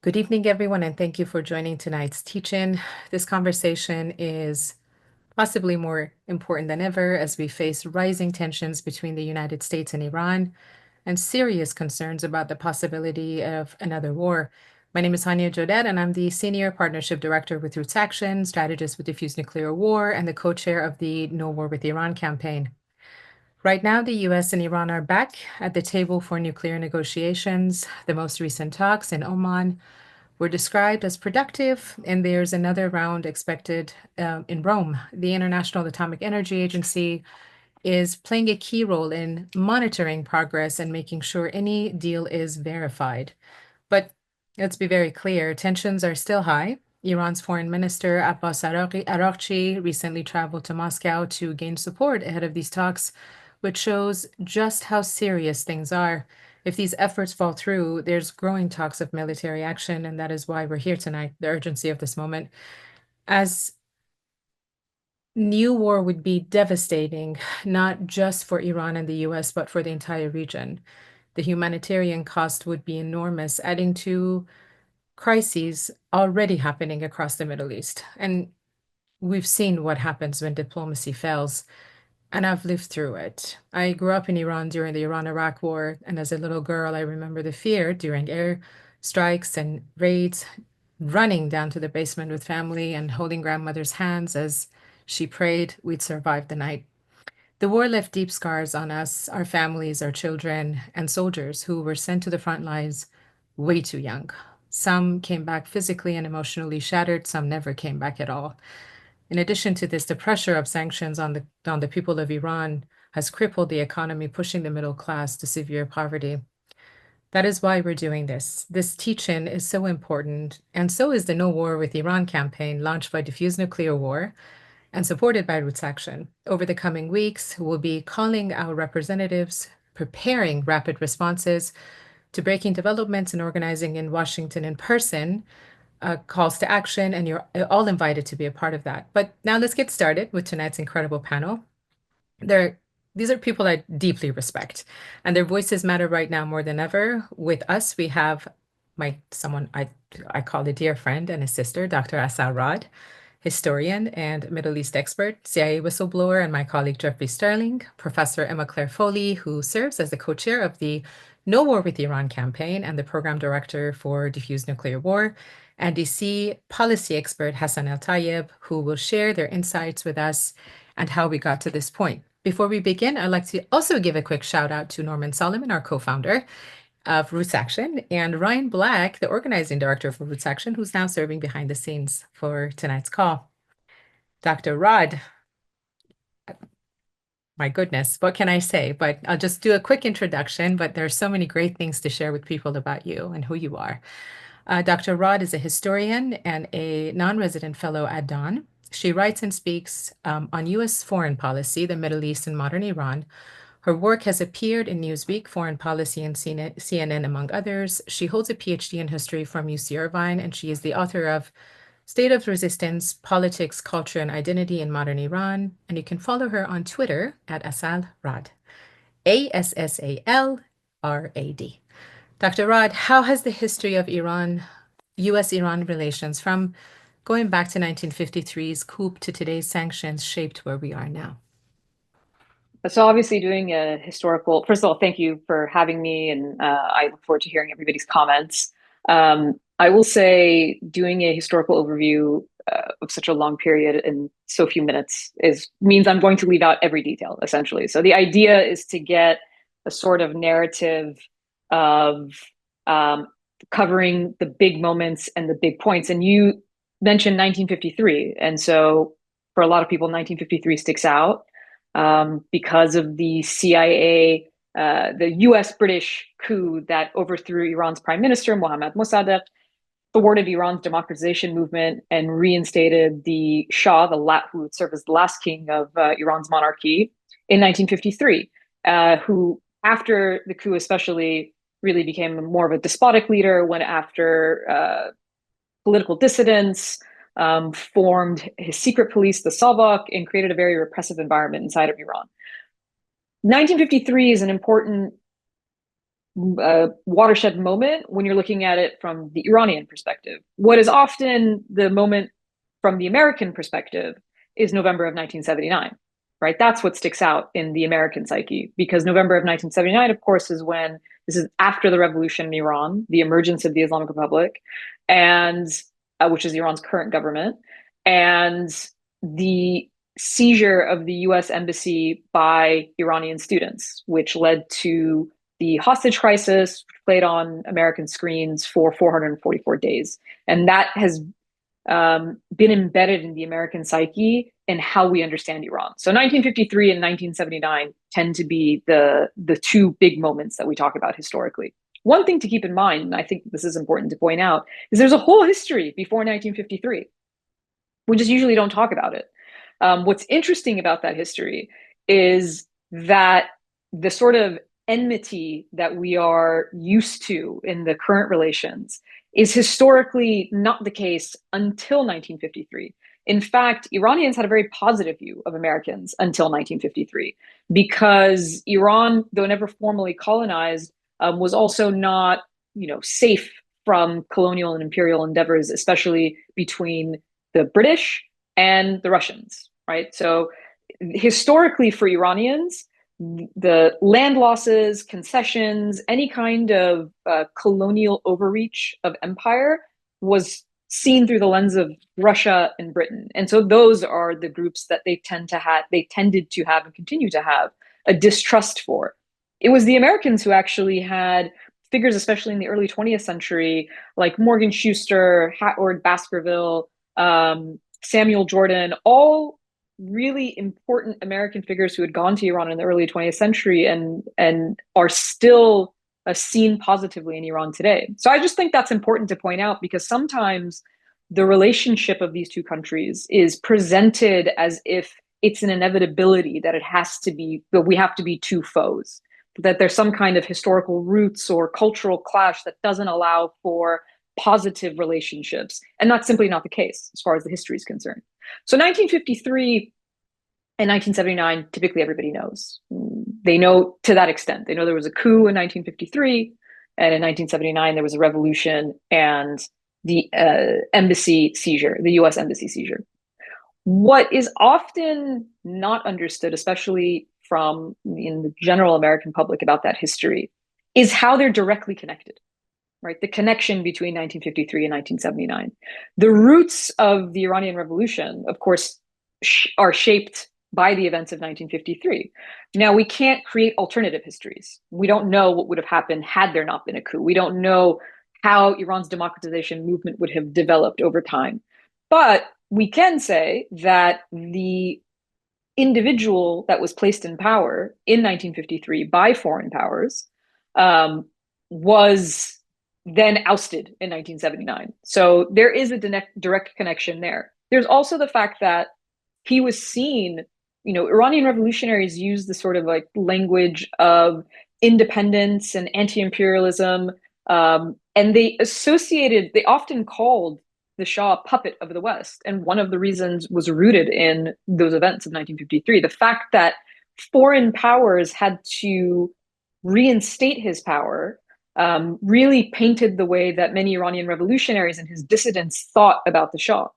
Good evening, everyone, and thank you for joining tonight's teach-in. This conversation is possibly more important than ever as we face rising tensions between the United States and Iran and serious concerns about the possibility of another war. My name is Hania Jodet, and I'm the Senior Partnership Director with Roots Action, strategist with Diffuse Nuclear War, and the co-chair of the No War with Iran campaign. Right now, the US and Iran are back at the table for nuclear negotiations. The most recent talks in Oman were described as productive, and there's another round expected in Rome. The International Atomic Energy Agency is playing a key role in monitoring progress and making sure any deal is verified. But let's be very clear, tensions are still high. Iran's Foreign Minister Abbas Araghchi recently traveled to Moscow to gain support ahead of these talks, which shows just how serious things are. If these efforts fall through, there's growing talks of military action, and that is why we're here tonight, the urgency of this moment. As new war would be devastating, not just for Iran and the US, but for the entire region. The humanitarian cost would be enormous, adding to crises already happening across the Middle East. And we've seen what happens when diplomacy fails. And I've lived through it. I grew up in Iran during the Iran-Iraq War, and as a little girl, I remember the fear during air strikes and raids, running down to the basement with family and holding grandmother's hands as she prayed we'd survive the night. The war left deep scars on us, our families, our children, and soldiers who were sent to the front lines way too young. Some came back physically and emotionally shattered, some never came back at all. In addition to this, the pressure of sanctions on the people of Iran has crippled the economy, pushing the middle class to severe poverty. That is why we're doing this. This teach-in is so important, and so is the No War with Iran campaign launched by Diffuse Nuclear War and supported by Roots Action. Over the coming weeks, we'll be calling our representatives, preparing rapid responses to breaking developments and organizing in Washington in person calls to action, and you're all invited to be a part of that. But now let's get started with tonight's incredible panel. These are people I deeply respect, and their voices matter right now more than ever. With us, we have someone I call a dear friend and a sister, Dr. Assal, historian and Middle East expert, CIA whistleblower, and my colleague Jeffrey Sterling, Professor Emma Claire Foley, who serves as the co-chair of the No War with Iran campaign and the program director for Diffuse Nuclear War, and DC policy expert Hassan El-Tayyab, who will share their insights with us and how we got to this point. Before we begin, I'd like to also give a quick shout out to Norman Solomon, our co-founder of Roots Action, and Ryan Black, the organizing director for Roots Action, who's now serving behind the scenes for tonight's call. Dr. Rod, my goodness, what can I say? But I'll just do a quick introduction, but there's so many great things to share with people about you and who you are. Dr. Rod is a historian and a non-resident fellow at Dawn. She writes and speaks on U.S. foreign policy, the Middle East, and modern Iran. Her work has appeared in Newsweek, Foreign Policy, and CNN, among others. She holds a PhD in history from UC Irvine, and she is the author of State of Resistance, Politics, Culture, and Identity in Modern Iran. And you can follow her on Twitter at Assal Rad, ASSALRAD. Dr. Rod, how has the history of U.S.-Iran relations from going back to 1953's coup to today's sanctions shaped where we are now? So obviously doing a historical, first of all, thank you for having me, and I look forward to hearing everybody's comments. I will say doing a historical overview of such a long period in so few minutes means I'm going to leave out every detail, essentially. So the idea is to get a sort of narrative of covering the big moments and the big points. And you mentioned 1953. And so for a lot of people, 1953 sticks out because of the CIA, the US-British coup that overthrew Iran's prime minister, Mohammad Mossadegh, thwarted Iran's democratization movement, and reinstated the Shah, who would serve as the last king of Iran's monarchy, in 1953, who, after the coup especially, really became more of a despotic leader, went after political dissidents, formed his secret police, the Savak, and created a very repressive environment inside of Iran. 1953 is an important watershed moment when you're looking at it from the Iranian perspective. What is often the moment from the American perspective is November of 1979, right? That's what sticks out in the American psyche, because November of 1979, of course, is when this is after the revolution in Iran, the emergence of the Islamic Republic, and which is Iran's current government, and the seizure of the US embassy by Iranian students, which led to the hostage crisis, which played on American screens for 444 days. And that has been embedded in the American psyche and how we understand Iran. So 1953 and 1979 tend to be the two big moments that we talk about historically. One thing to keep in mind, and I think this is important to point out, is there's a whole history before 1953. We just usually don't talk about it. What's interesting about that history is that the sort of enmity that we are used to in the current relations is historically not the case until 1953. In fact, Iranians had a very positive view of Americans until 1953, because Iran, though never formally colonized, was also not, safe from colonial and imperial endeavors, especially between the British and the Russians, right? So historically for Iranians, the land losses, concessions, any kind of colonial overreach of empire was seen through the lens of Russia and Britain. And so those are the groups that they tended to have and continue to have a distrust for. It was the Americans who actually had figures, especially in the early 20th century, like Morgan Schuster, Howard Baskerville, Samuel Jordan, all really important American figures who had gone to Iran in the early 20th century and are still seen positively in Iran today. So I just think that's important to point out, because sometimes the relationship of these two countries is presented as if it's an inevitability that we have to be two foes, that there's some kind of historical roots or cultural clash that doesn't allow for positive relationships. And that's simply not the case as far as the history is concerned. So 1953 and 1979, typically everybody knows. They know to that extent. They know there was a coup in 1953, and in 1979 there was a revolution and the embassy seizure, the US embassy seizure. What is often not understood, especially from in the general American public about that history, is how they're directly connected. Right, the connection between 1953 and 1979. The roots of the Iranian Revolution, of course, are shaped by the events of 1953. Now, we can't create alternative histories. We don't know what would have happened had there not been a coup. We don't know how Iran's democratization movement would have developed over time. But we can say that the individual that was placed in power in 1953 by foreign powers was then ousted in 1979. So there is a direct connection there. There's also the fact that he was seen, Iranian revolutionaries used the sort of like language of independence and anti-imperialism. And they often called the Shah a puppet of the West. And one of the reasons was rooted in those events of 1953. The fact that foreign powers had to reinstate his power really painted the way that many Iranian revolutionaries and his dissidents thought about the Shah.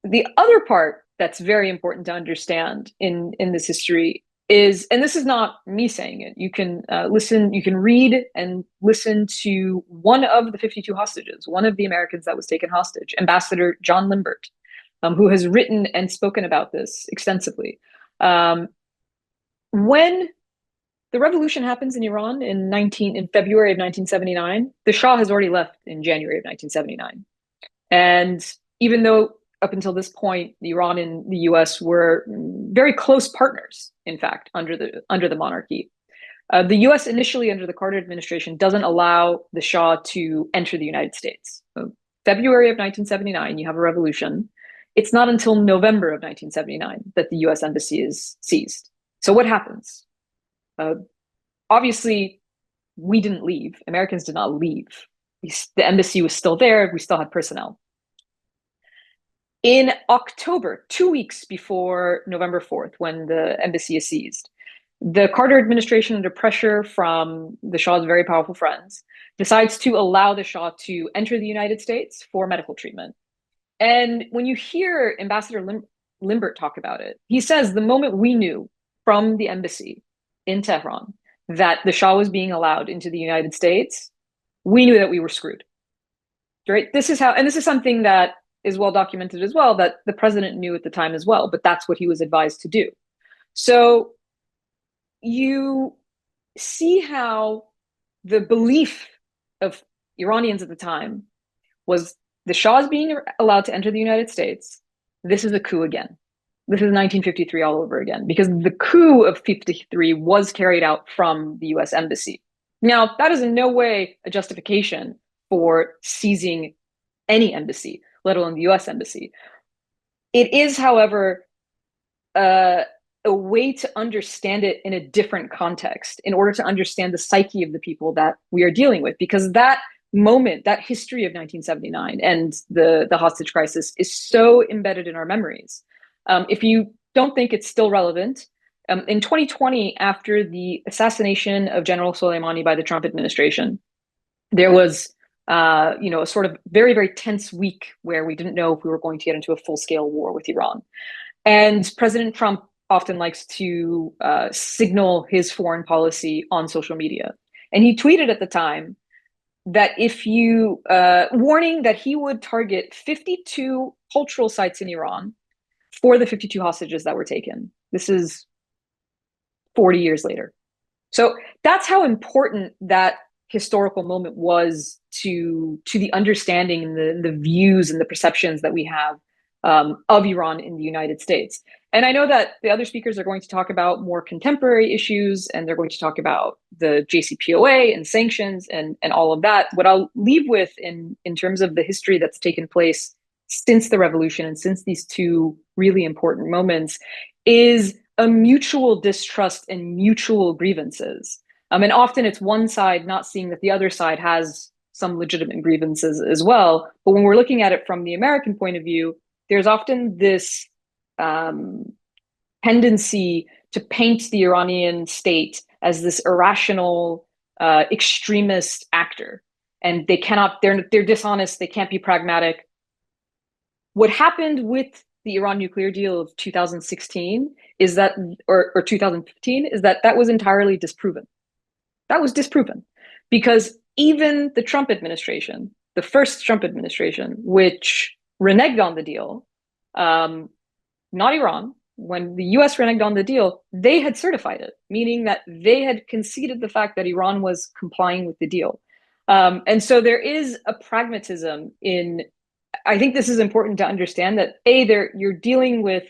The other part that's very important to understand in this history is, and this is not me saying it, you can read and listen to one of the 52 hostages, one of the Americans that was taken hostage, Ambassador John Limbert, who has written and spoken about this extensively. When the revolution happens in Iran in February of 1979. The Shah has already left in January of 1979. And even though up until this point, Iran and the US were very close partners, in fact, under the monarchy, the US initially under the Carter administration doesn't allow the Shah to enter the United States. So February of 1979, you have a revolution. It's not until November of 1979 that the US embassy is seized. So what happens? Obviously, we didn't leave. Americans did not leave. The embassy was still there. We still had personnel. In October, 2 weeks before November 4th, when the embassy is seized, The Carter administration, under pressure from the Shah's very powerful friends, decides to allow the Shah to enter the United States for medical treatment. And when you hear Ambassador Limbert talk about it, he says the moment we knew from the embassy in Tehran that the Shah was being allowed into the United States, we knew that we were screwed. Right? This is how, and this is something that is well documented as well, that the president knew at the time as well, but that's what he was advised to do. So you see how the belief of Iranians at the time was the Shah is being allowed to enter the United States. This is a coup again. This is 1953 all over again, because the coup of 53 was carried out from the US Embassy. Now, that is in no way a justification for seizing any embassy, let alone the US Embassy. It is, however, a way to understand it in a different context in order to understand the psyche of the people that we are dealing with, because that moment, that history of 1979 and the hostage crisis is so embedded in our memories. If you don't think it's still relevant, in 2020, after the assassination of General Soleimani by the Trump administration, there was a sort of very, very tense week where we didn't know if we were going to get into a full-scale war with Iran. And President Trump often likes to signal his foreign policy on social media. And he tweeted at the time that warning that he would target 52 cultural sites in Iran for the 52 hostages that were taken. This is 40 years later. So that's how important that historical moment was to the understanding and the views and the perceptions that we have of Iran in the United States. And I know that the other speakers are going to talk about more contemporary issues, and they're going to talk about the JCPOA and sanctions and all of that. What I'll leave with in terms of the history that's taken place since the revolution and since these two really important moments is a mutual distrust and mutual grievances. And often it's one side not seeing that the other side has some legitimate grievances as well. But when we're looking at it from the American point of view, there's often this tendency to paint the Iranian state as this irrational, extremist actor, and they're dishonest, they can't be pragmatic. What happened with the Iran nuclear deal of 2016 is that, or 2015, is that was entirely disproven. That was disproven because even the Trump administration, the first Trump administration, which reneged on the deal, not Iran, when the US reneged on the deal, they had certified it, meaning that they had conceded the fact that Iran was complying with the deal. And so there is a pragmatism in, I think this is important to understand that you're dealing with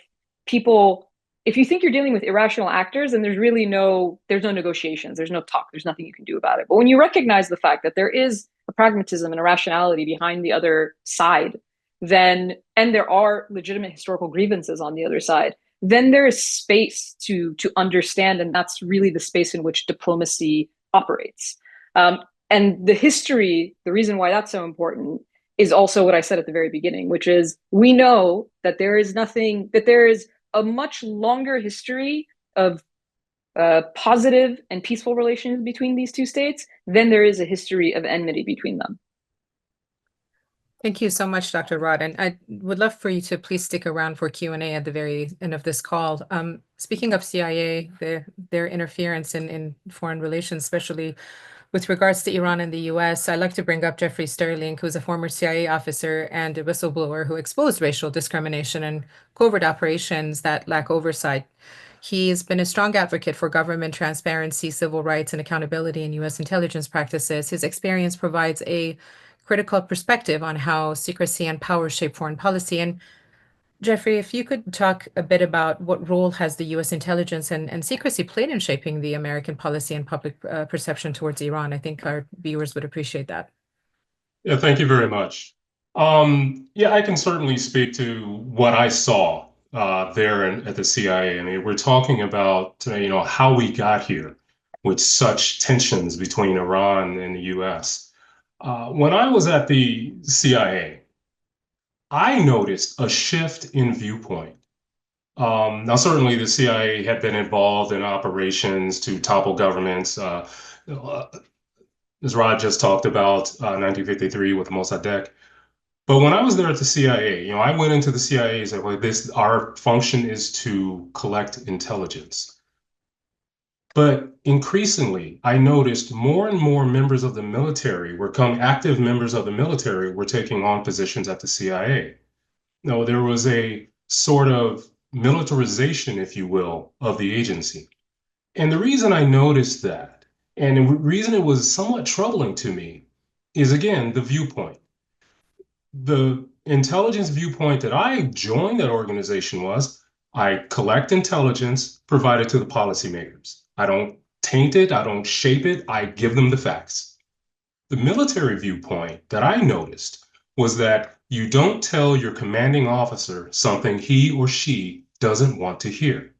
people. If you think you're dealing with irrational actors, then there's no negotiations, there's no talk, there's nothing you can do about it. But when you recognize the fact that there is a pragmatism and a rationality behind the other side, and there are legitimate historical grievances on the other side, then there is space to understand, and that's really the space in which diplomacy operates. And the history, the reason why that's so important is also what I said at the very beginning, which is we know that there is a much longer history of positive and peaceful relations between these two states than there is a history of enmity between them. Thank you so much, Dr. Rod. And I would love for you to please stick around for Q&A at the very end of this call. Speaking of CIA, their interference in foreign relations, especially with regards to Iran and the US, I'd like to bring up Jeffrey Sterling, who's a former CIA officer and a whistleblower who exposed racial discrimination and covert operations that lack oversight. He's been a strong advocate for government transparency, civil rights, and accountability in US intelligence practices. His experience provides a critical perspective on how secrecy and power shape foreign policy. And Jeffrey, if you could talk a bit about what role has the US intelligence and secrecy played in shaping the American policy and public perception towards Iran, I think our viewers would appreciate that. Yeah, thank you very much. Yeah, I can certainly speak to what I saw there at the CIA. I mean, we're talking about how we got here with such tensions between Iran and the US. When I was at the CIA, I noticed a shift in viewpoint Now, certainly the CIA had been involved in operations to topple governments. As Rod just talked about, 1953 with Mossadegh. But when I was there at the CIA, I went into the CIA and said, well, our function is to collect intelligence. But increasingly, I noticed more and more members of the military active members of the military were taking on positions at the CIA. No, there was a sort of militarization, if you will, of the agency. And the reason I noticed that, and the reason it was somewhat troubling to me, is again the viewpoint. The intelligence viewpoint that I joined that organization was I collect intelligence provided to the policymakers. I don't taint it, I don't shape it, I give them the facts. The military viewpoint that I noticed was that you don't tell your commanding officer something he or she doesn't want to hear.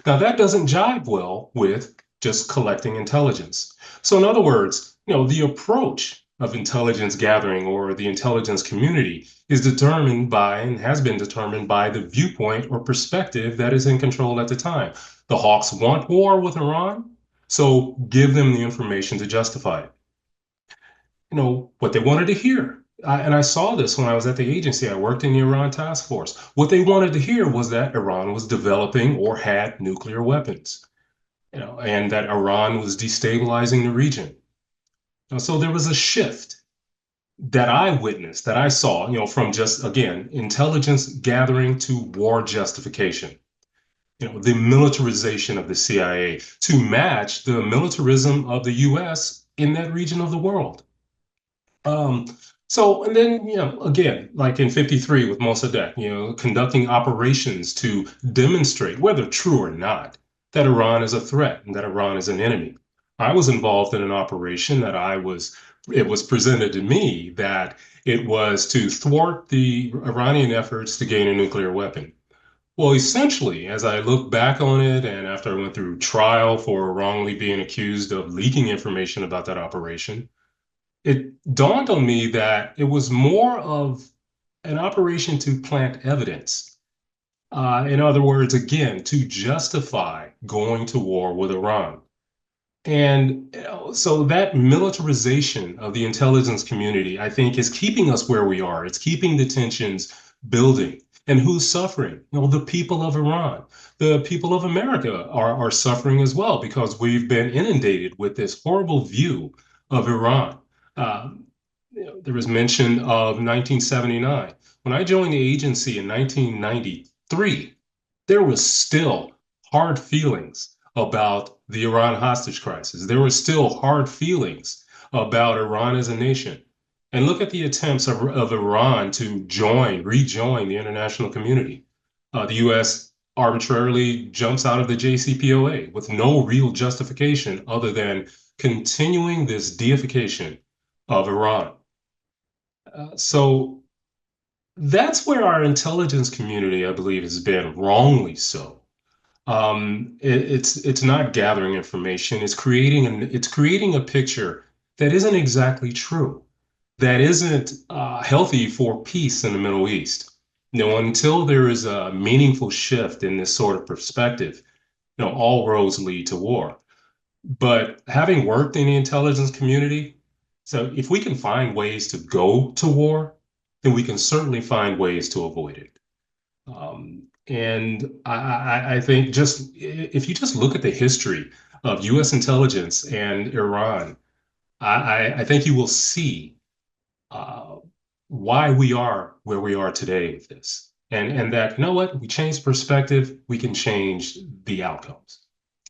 Now, that doesn't jive well with just collecting intelligence. So, in other words, the approach of intelligence gathering or the intelligence community is determined by and has been determined by the viewpoint or perspective that is in control at the time. The Hawks want war with Iran, so give them the information to justify it. What they wanted to hear. And I saw this when I was at the agency. I worked in the Iran task force. What they wanted to hear was that Iran was developing or had nuclear weapons, and that Iran was destabilizing the region. So there was a shift that I witnessed, that I saw, from just, again, intelligence gathering to war justification. The militarization of the CIA to match the militarism of the US in that region of the world. Um, and then, again, like in 53 with Mossadegh, conducting operations to demonstrate, whether true or not, that Iran is a threat and that Iran is an enemy. I was involved in an operation it was presented to me that it was to thwart the Iranian efforts to gain a nuclear weapon. Well, essentially, as I look back on it, and after I went through trial for wrongly being accused of leaking information about that operation, it dawned on me that it was more of an operation to plant evidence. In other words, again, to justify going to war with Iran. And so that militarization of the intelligence community, I think, is keeping us where we are. It's keeping the tensions building. And who's suffering? The people of Iran. The people of America are suffering as well because we've been inundated with this horrible view of Iran. Uh, there was mention of 1979. When I joined the agency in 1993, there was still hard feelings about the Iran hostage crisis. There were still hard feelings about Iran as a nation. And look at the attempts of Iran to rejoin the international community. The U.S. arbitrarily jumps out of the JCPOA with no real justification other than continuing this deification of Iran. So that's where our intelligence community, I believe, has been wrongly so. It's not gathering information. It's creating a picture that isn't exactly true, that isn't healthy for peace in the Middle East. Until there is a meaningful shift in this sort of perspective, all roads lead to war. But having worked in the intelligence community, so if we can find ways to go to war, then we can certainly find ways to avoid it. And I think just if you just look at the history of U.S. intelligence and Iran, I think you will see uh, why we are where we are today with this. And that, what? We change perspective, we can change the outcomes.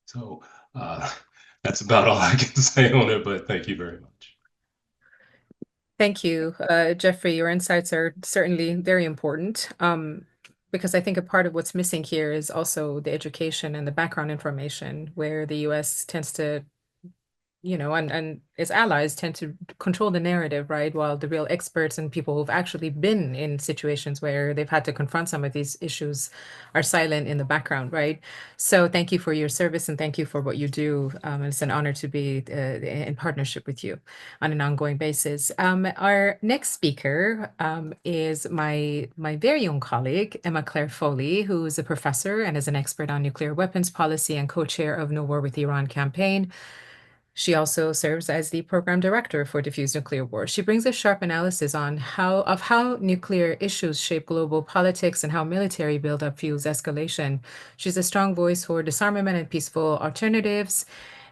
So uh, that's about all I can say on it, but thank you very much. Thank you, Jeffrey. Your insights are certainly very important, because I think a part of what's missing here is also the education and the background information, where the U.S. tends to and its allies tend to control the narrative, right? While the real experts and people who've actually been in situations where they've had to confront some of these issues are silent in the background, right? So thank you for your service and thank you for what you do. It's an honor to be in partnership with you on an ongoing basis. Our next speaker is my very own colleague, Emma Claire Foley, who is a professor and is an expert on nuclear weapons policy and co-chair of No War with Iran campaign. She also serves as the program director for Diffuse Nuclear War. She brings a sharp analysis on how nuclear issues shape global politics and how military buildup fuels escalation. She's a strong voice for disarmament and peaceful alternatives.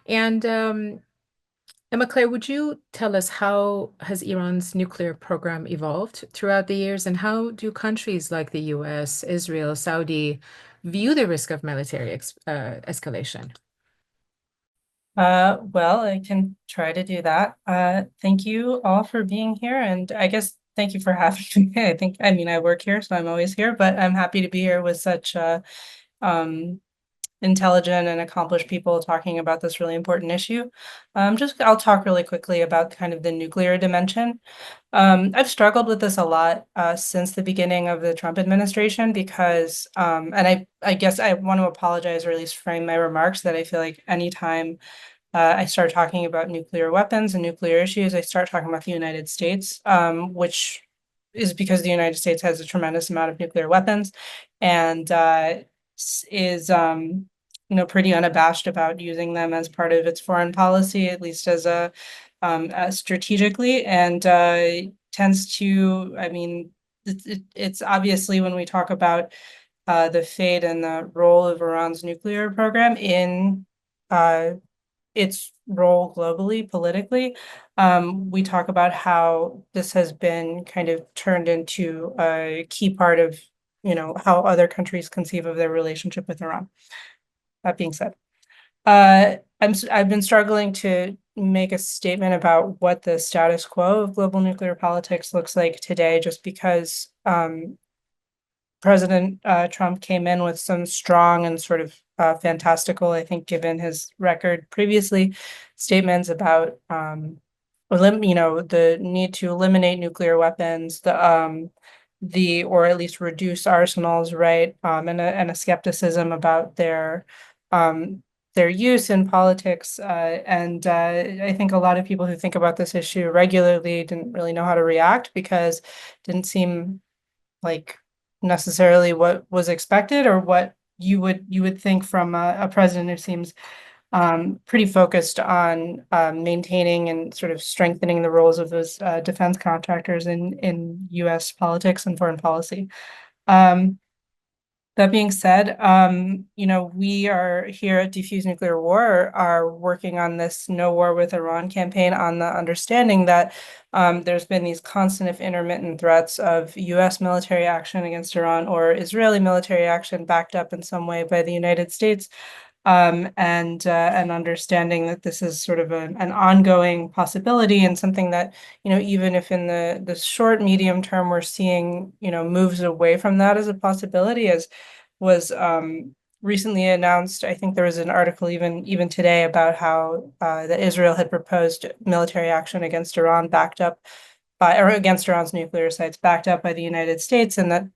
And Emma Claire, would you tell us how has Iran's nuclear program evolved throughout the years, and how do countries like the US, Israel, Saudi view the risk of military escalation? Well, I can try to do that. Thank you all for being here, and I guess thank you for having me. I work here, so I'm always here, but I'm happy to be here with such intelligent and accomplished people talking about this really important issue. I'll talk really quickly about kind of the nuclear dimension. I've struggled with this a lot since the beginning of the Trump administration because, and I guess I want to apologize or at least frame my remarks that I feel like anytime I start talking about nuclear weapons and nuclear issues, I start talking about the United States, which is because the United States has a tremendous amount of nuclear weapons and is pretty unabashed about using them as part of its foreign policy, at least as strategically, and tends to, it's obviously when we talk about the fate and the role of Iran's nuclear program in its role globally, politically. We talk about how this has been kind of turned into a key part of, how other countries conceive of their relationship with Iran. That being said, I've been struggling to make a statement about what the status quo of global nuclear politics looks like today, just because President Trump came in with some strong and sort of fantastical, I think, given his record previously, statements about the need to eliminate nuclear weapons, or at least reduce arsenals, right? And a skepticism about their use in politics. And I think a lot of people who think about this issue regularly didn't really know how to react because it didn't seem like necessarily what was expected or what you would think from a president who seems pretty focused on maintaining and sort of strengthening the roles of those defense contractors in U.S. politics and foreign policy. That being said, we are here at Diffuse Nuclear War are working on this No War with Iran campaign on the understanding that there's been these constant, if intermittent, threats of U.S. military action against Iran or Israeli military action backed up in some way by the United States, and understanding that this is sort of an ongoing possibility and something that, even if in the short, medium term, we're seeing, moves away from that as a possibility, as was recently announced. I think there was an article even today about how that Israel had proposed military action against Iran against Iran's nuclear sites backed up by the United States, and that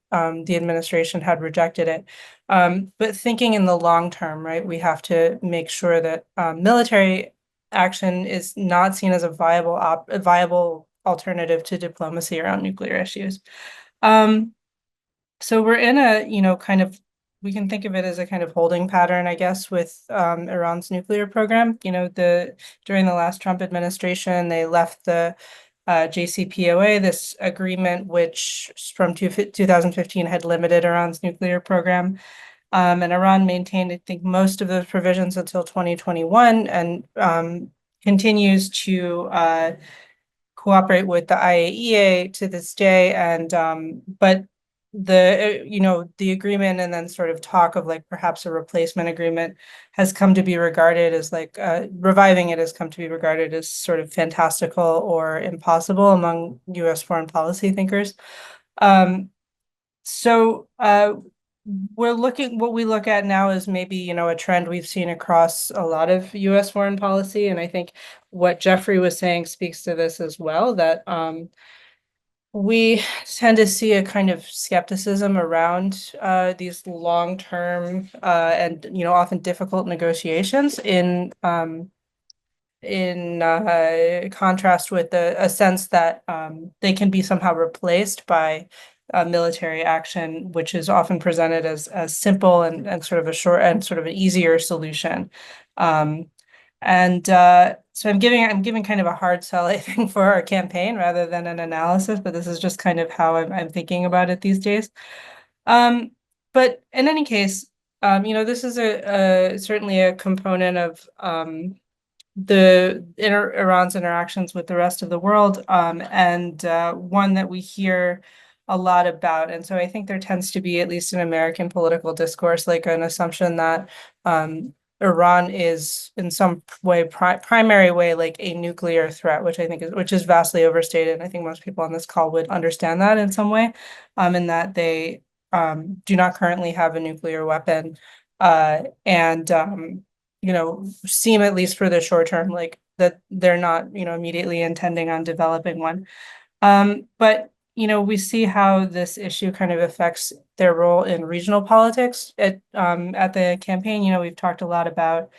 the administration had rejected it. But thinking in the long term, right, we have to make sure that military action is not seen as a viable alternative to diplomacy around nuclear issues. So we're in a, we can think of it as a kind of holding pattern, I guess, with Iran's nuclear program. During the last Trump administration, they left the JCPOA, this agreement which from 2015 had limited Iran's nuclear program. And Iran maintained, I think, most of those provisions until 2021 and continues to cooperate with the IAEA to this day. And but the agreement and then sort of talk of like perhaps a replacement agreement has come to be regarded as like reviving it has come to be regarded as sort of fantastical or impossible among U.S. foreign policy thinkers. So what we look at now is maybe, a trend we've seen across a lot of US foreign policy. And I think what Jeffrey was saying speaks to this as well, that we tend to see a kind of skepticism around these long-term and often difficult negotiations in contrast with a sense that they can be somehow replaced by military action, which is often presented as simple and sort of a short and sort of an easier solution. So I'm giving kind of a hard sell, I think, for our campaign rather than an analysis, but this is just kind of how I'm thinking about it these days. But in any case, this is certainly a component of Iran's interactions with the rest of the world, and one that we hear a lot about. And so I think there tends to be, at least in American political discourse, like an assumption that Iran is in some way, primary way, like a nuclear threat, which I think is vastly overstated. And I think most people on this call would understand that in some way, and that they do not currently have a nuclear weapon, and seem, at least for the short term, like that they're not, immediately intending on developing one. But we see how this issue kind of affects their role in regional politics. At the campaign, we've talked a lot about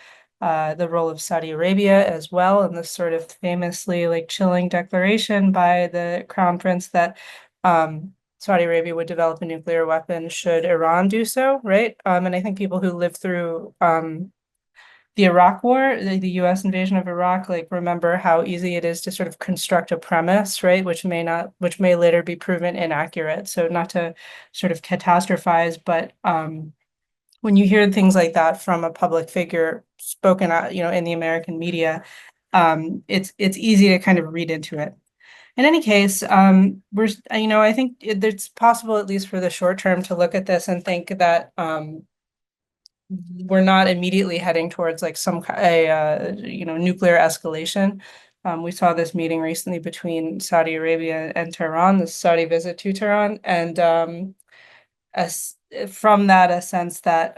the role of Saudi Arabia as well, and this sort of famously like chilling declaration by the crown prince that Saudi Arabia would develop a nuclear weapon should Iran do so, right? And I think people who lived through the Iraq War, the US invasion of Iraq, like remember how easy it is to sort of construct a premise, right? Which may later be proven inaccurate. So not to sort of catastrophize, but when you hear things like that from a public figure spoken out, in the American media, it's easy to kind of read into it. In any case, I think it's possible, at least for the short term, to look at this and think that we're not immediately heading towards like nuclear escalation. We saw this meeting recently between Saudi Arabia and Tehran, the Saudi visit to Tehran, and from that, a sense that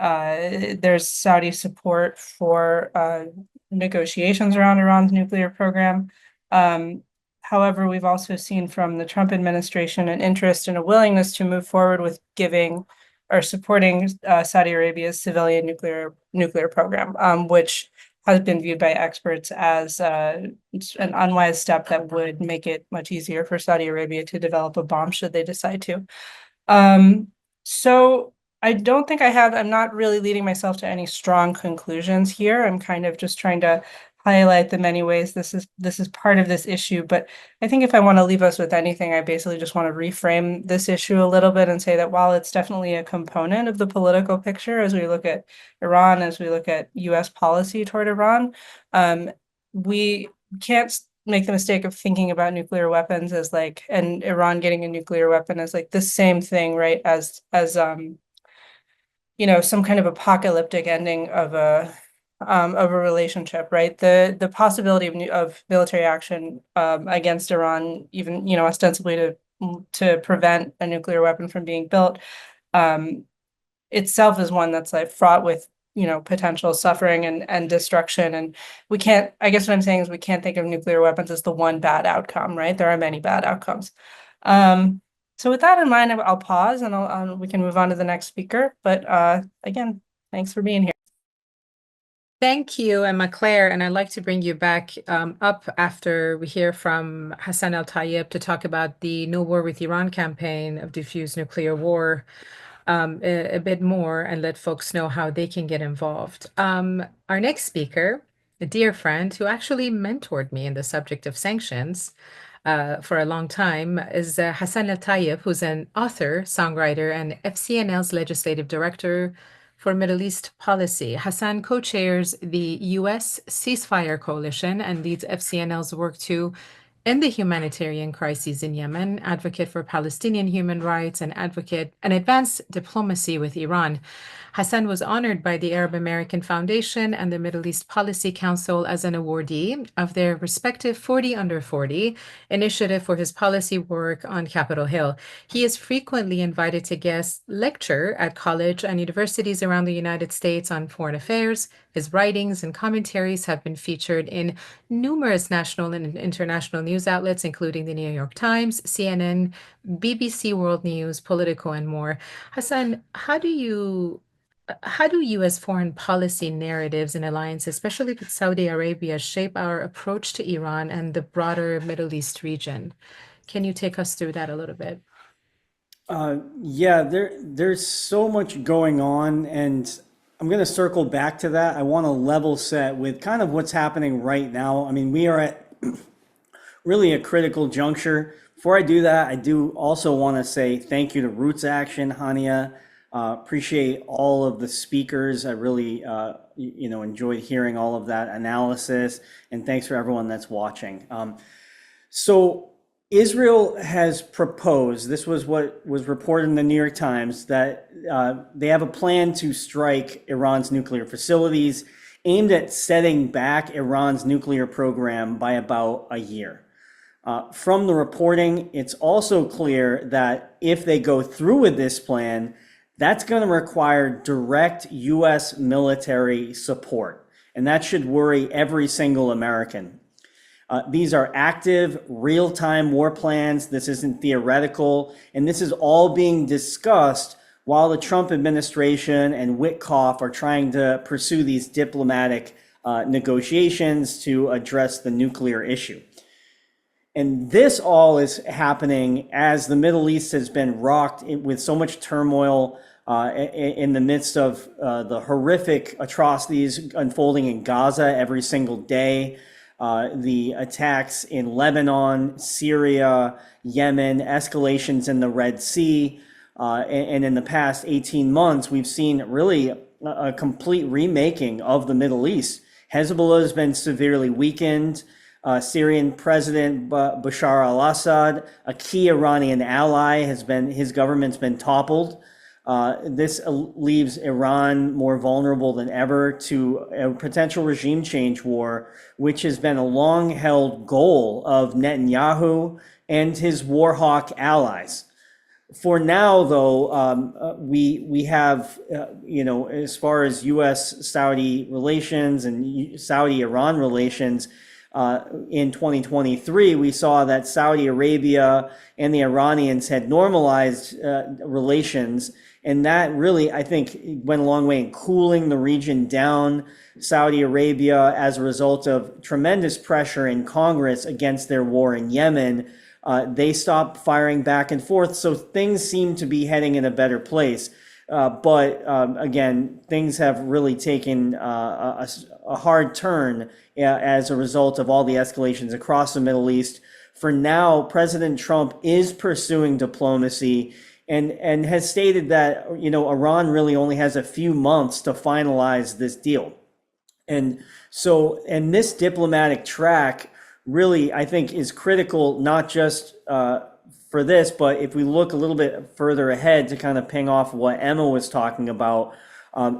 there's Saudi support for negotiations around Iran's nuclear program. However, we've also seen from the Trump administration an interest and a willingness to move forward with giving or supporting Saudi Arabia's civilian nuclear program, which has been viewed by experts as an unwise step that would make it much easier for Saudi Arabia to develop a bomb should they decide to. So I don't think I'm not really leading myself to any strong conclusions here. I'm kind of just trying to highlight the many ways this is part of this issue. But I think if I want to leave us with anything, I basically just want to reframe this issue a little bit and say that while it's definitely a component of the political picture as we look at Iran, as we look at US policy toward Iran, we can't make the mistake of thinking about nuclear weapons as like, and Iran getting a nuclear weapon as like the same thing, right? As some kind of apocalyptic ending of a relationship, right? The possibility of military action against Iran, even ostensibly to prevent a nuclear weapon from being built, itself is one that's like fraught with potential suffering and destruction. And we can't. I guess what I'm saying is we can't think of nuclear weapons as the one bad outcome, right? There are many bad outcomes. So with that in mind, I'll pause and we can move on to the next speaker. But again, thanks for being here. Thank you, Emma Claire, and I'd like to bring you back up after we hear from Hassan El-Tayyab to talk about the No War with Iran campaign of diffuse nuclear war a bit more and let folks know how they can get involved. Our next speaker, a dear friend who actually mentored me in the subject of sanctions for a long time, is Hassan El-Tayyab, who's an author, songwriter, and FCNL's legislative director for Middle East policy. Hassan co-chairs the U.S. Ceasefire Coalition and leads FCNL's work to in the humanitarian crises in Yemen, advocate for Palestinian human rights, and advocate and advanced diplomacy with Iran. Hassan was honored by the Arab American Foundation and the Middle East Policy Council as an awardee of their respective 40 Under 40 initiative for his policy work on Capitol Hill. He is frequently invited to guest lecture at college and universities around the United States on foreign affairs. His writings and commentaries have been featured in numerous national and international news outlets, including the New York Times, CNN, BBC World News, Politico, and more. Hassan, how do U.S. foreign policy narratives and alliances, especially with Saudi Arabia, shape our approach to Iran and the broader Middle East region? Can you take us through that a little bit? Yeah, there's so much going on, and I'm going to circle back to that. I want to level set with kind of what's happening right now. I mean, we are at really a critical juncture. Before I do that, I do also want to say thank you to Roots Action, Hania. Appreciate all of the speakers. I really, enjoyed hearing all of that analysis, and thanks for everyone that's watching. So Israel has proposed, this was what was reported in the New York Times, that they have a plan to strike Iran's nuclear facilities aimed at setting back Iran's nuclear program by about a year. From the reporting, it's also clear that if they go through with this plan, that's going to require direct U.S. military support, and that should worry every single American. These are active, real-time war plans. This isn't theoretical, and this is all being discussed while the Trump administration and Witkoff are trying to pursue these diplomatic negotiations to address the nuclear issue. And this all is happening as the Middle East has been rocked with so much turmoil in the midst of the horrific atrocities unfolding in Gaza every single day. The attacks in Lebanon, Syria, Yemen, escalations in the Red Sea, and in the past 18 months, we've seen really a complete remaking of the Middle East. Hezbollah has been severely weakened. Syrian President Bashar al-Assad, a key Iranian ally, his government's been toppled. This leaves Iran more vulnerable than ever to a potential regime change war, which has been a long-held goal of Netanyahu and his war hawk allies. For now, though, we have, as far as U.S.-Saudi relations and Saudi-Iran relations, in 2023, we saw that Saudi Arabia and the Iranians had normalized relations. And that really, I think, went a long way in cooling the region down. Saudi Arabia, as a result of tremendous pressure in Congress against their war in Yemen, they stopped firing back and forth. So things seem to be heading in a better place. But again, things have really taken a hard turn as a result of all the escalations across the Middle East. For now, President Trump is pursuing diplomacy and has stated that, Iran really only has a few months to finalize this deal. And this diplomatic track really, I think, is critical, not just for this, but if we look a little bit further ahead to kind of ping off what Emma was talking about,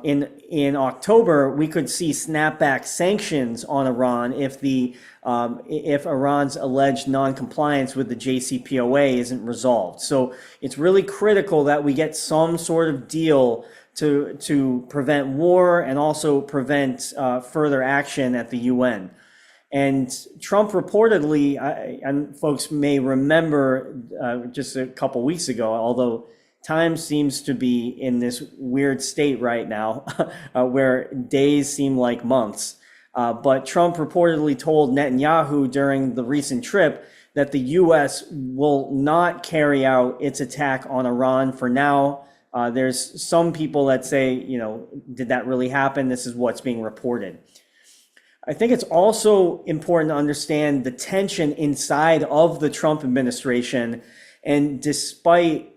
in October, we could see snapback sanctions on Iran if Iran's alleged non-compliance with the JCPOA isn't resolved. So it's really critical that we get some sort of deal to prevent war and also prevent further action at the UN. And Trump reportedly, and folks may remember just a couple weeks ago, although time seems to be in this weird state right now where days seem like months. But Trump reportedly told Netanyahu during the recent trip that the U.S. will not carry out its attack on Iran for now. There's some people that say, did that really happen? This is what's being reported. I think it's also important to understand the tension inside of the Trump administration. And despite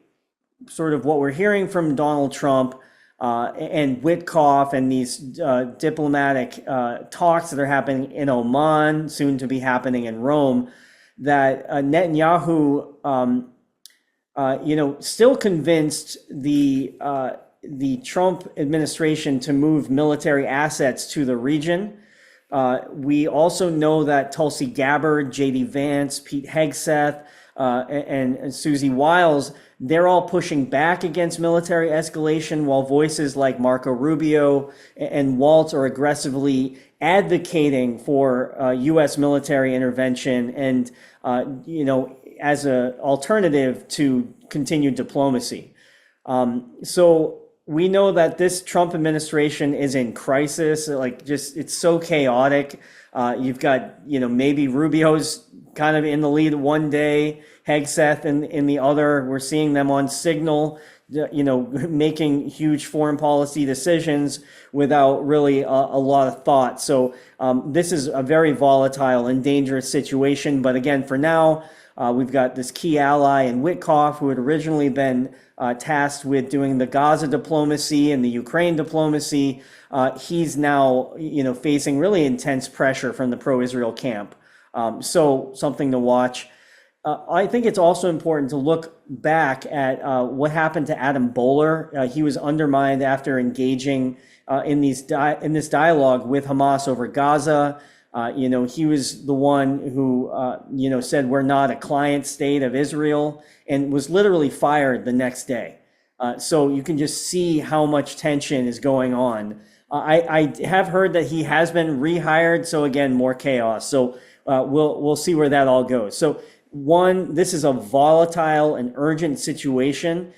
sort of what we're hearing from Donald Trump and Witkoff and these diplomatic talks that are happening in Oman, soon to be happening in Rome, that Netanyahu, still convinced the Trump administration to move military assets to the region. We also know that Tulsi Gabbard, J.D. Vance, Pete Hegseth, and Susie Wiles, they're all pushing back against military escalation, while voices like Marco Rubio and Waltz are aggressively advocating for U.S. military intervention and, as an alternative to continued diplomacy. So we know that this Trump administration is in crisis. It's so chaotic. You've got, maybe Rubio's kind of in the lead one day, Hegseth in the other. We're seeing them on Signal, making huge foreign policy decisions without really a lot of thought. So this is a very volatile and dangerous situation. But again, for now, we've got this key ally in Witkoff, who had originally been tasked with doing the Gaza diplomacy and the Ukraine diplomacy. He's now, facing really intense pressure from the pro-Israel camp. So something to watch. I think it's also important to look back at what happened to Adam Bowler. He was undermined after engaging in this dialogue with Hamas over Gaza. He was the one who, said we're not a client state of Israel, and was literally fired the next day. So you can just see how much tension is going on. I have heard that he has been rehired. So again, more chaos. So we'll see where that all goes. So this is a volatile and urgent situation.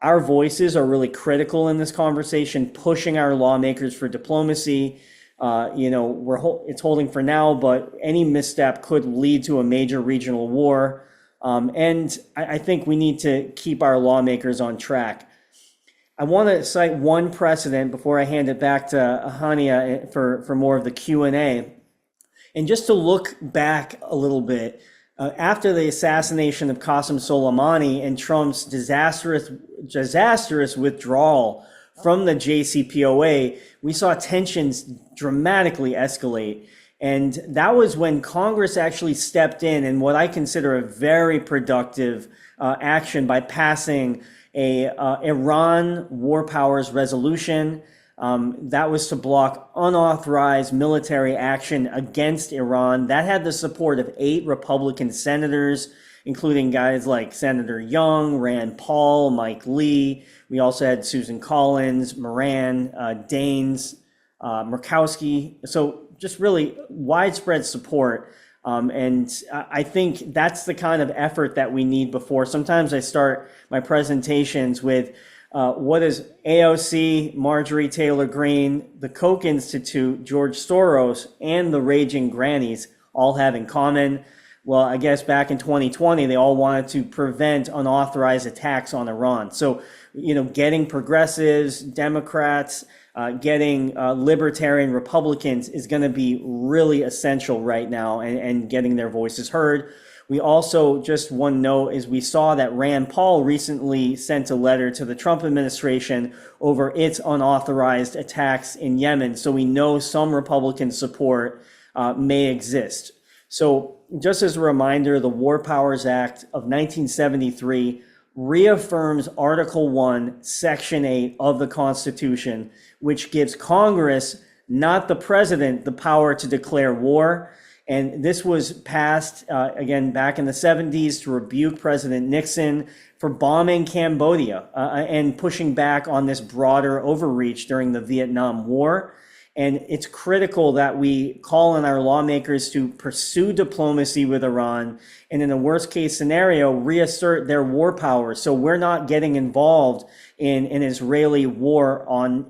Our voices are really critical in this conversation, pushing our lawmakers for diplomacy. It's holding for now, but any misstep could lead to a major regional war. And I think we need to keep our lawmakers on track. I want to cite one precedent before I hand it back to Hania for more of the Q&A. And just to look back a little bit, after the assassination of Qasem Soleimani and Trump's disastrous withdrawal from the JCPOA, we saw tensions dramatically escalate. And that was when Congress actually stepped in what I consider a very productive action by passing a Iran War Powers Resolution. That was to block unauthorized military action against Iran. That had the support of 8 Republican senators, including guys like Senator Young, Rand Paul, Mike Lee. We also had Susan Collins, Moran, Daines, Murkowski. So just really widespread support. And I think that's the kind of effort that we need before. Sometimes I start my presentations with what does AOC, Marjorie Taylor Greene, the Koch Institute, George Soros, and the Raging Grannies all have in common? Well, I guess back in 2020, they all wanted to prevent unauthorized attacks on Iran. So, getting progressives, Democrats, getting libertarian Republicans is going to be really essential right now, and getting their voices heard. We also, just one note, is we saw that Rand Paul recently sent a letter to the Trump administration over its unauthorized attacks in Yemen. So we know some Republican support may exist. So just as a reminder, the War Powers Act of 1973 reaffirms Article 1, Section 8 of the Constitution, which gives Congress, not the president, the power to declare war. And this was passed, again, back in the 70s to rebuke President Nixon for bombing Cambodia and pushing back on this broader overreach during the Vietnam War. And it's critical that we call on our lawmakers to pursue diplomacy with Iran, and in a worst case scenario, reassert their war powers. So we're not getting involved in an Israeli war on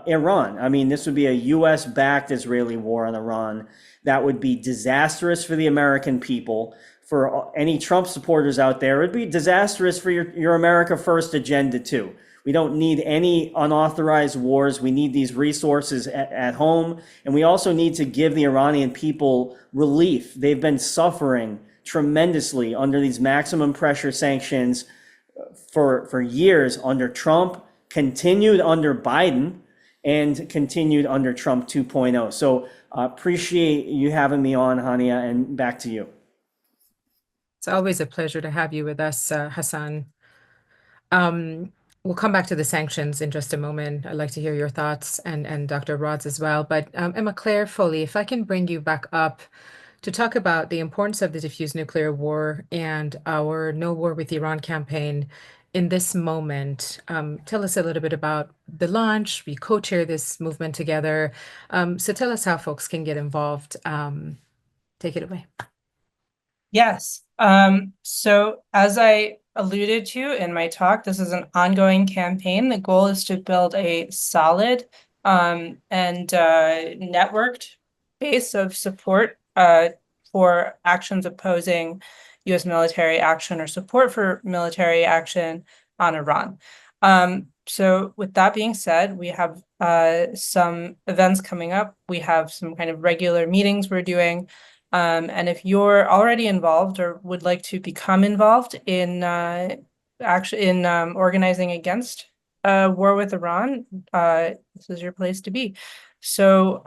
Iran. I mean, this would be a US-backed Israeli war on Iran. That would be disastrous for the American people. For any Trump supporters out there, it would be disastrous for your America First agenda too. We don't need any unauthorized wars. We need these resources at home. And we also need to give the Iranian people relief. They've been suffering tremendously under these maximum pressure sanctions for years under Trump, continued under Biden, and continued under Trump 2.0. So appreciate you having me on, Hania, and back to you. It's always a pleasure to have you with us, Hassan. Um, we'll come back to the sanctions in just a moment. I'd like to hear your thoughts and Dr. Rod's as well. But Emma Claire Foley, if I can bring you back up to talk about the importance of the diffuse nuclear war and our No War with Iran campaign in this moment. Tell us a little bit about the launch. We co-chair this movement together. So tell us how folks can get involved. Take it away. Yes. So as I alluded to in my talk, this is an ongoing campaign. The goal is to build a solid and networked base of support for actions opposing U.S. military action or support for military action on Iran. So with that being said, we have some events coming up. We have some kind of regular meetings we're doing. And if you're already involved or would like to become involved in organizing against war with Iran, this is your place to be. So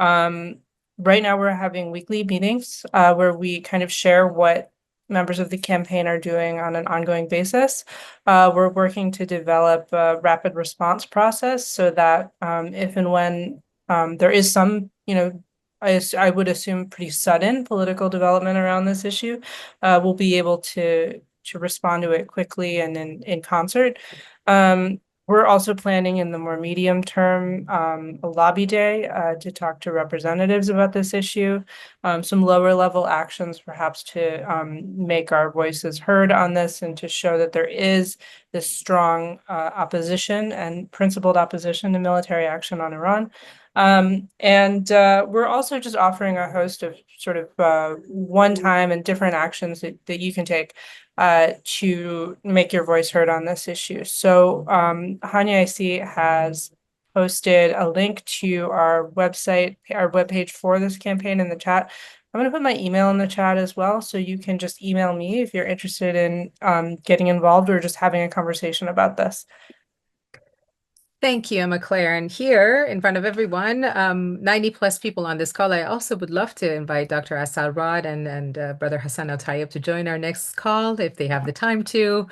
right now we're having weekly meetings where we kind of share what members of the campaign are doing on an ongoing basis. We're working to develop a rapid response process so that if and when there is some, I would assume pretty sudden political development around this issue, we'll be able to respond to it quickly and in concert. We're also planning in the more medium term a lobby day to talk to representatives about this issue, some lower level actions perhaps to make our voices heard on this and to show that there is this strong opposition and principled opposition to military action on Iran. We're also just offering a host of sort of one-time and different actions that you can take to make your voice heard on this issue. So Hanya, I see, has posted a link to our website, our webpage for this campaign in the chat. I'm going to put my email in the chat as well, so you can just email me if you're interested in getting involved or just having a conversation about this. Thank you, Emma Claire. And here in front of everyone, 90 plus people on this call, I also would love to invite Dr. Assal Rod and Brother Hassan El-Tayyab to join our next call if they have the time to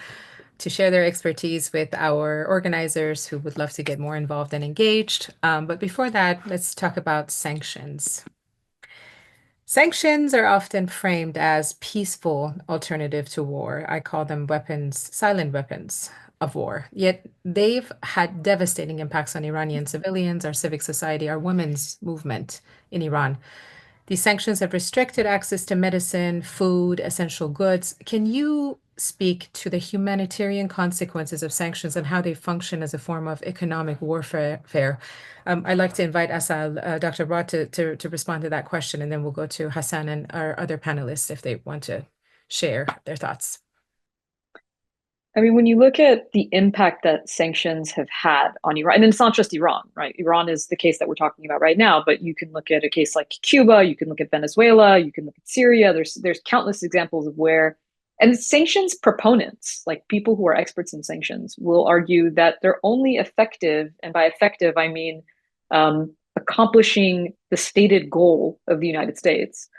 share their expertise with our organizers who would love to get more involved and engaged. But before that, let's talk about sanctions. Sanctions are often framed as peaceful alternative to war. I call them weapons, silent weapons of war. Yet they've had devastating impacts on Iranian civilians, our civic society, our women's movement in Iran. These sanctions have restricted access to medicine, food, essential goods. Can you speak to the humanitarian consequences of sanctions and how they function as a form of economic warfare? I'd like to invite Assal, Dr. Rod to respond to that question, and then we'll go to Hassan and our other panelists if they want to share their thoughts. I mean, when you look at the impact that sanctions have had on Iran, and it's not just Iran, right? Iran is the case that we're talking about right now, but you can look at a case like Cuba, you can look at Venezuela, you can look at Syria. There's countless examples of where, and sanctions proponents, like people who are experts in sanctions, will argue that they're only effective, and by effective, I mean accomplishing the stated goal of the United States,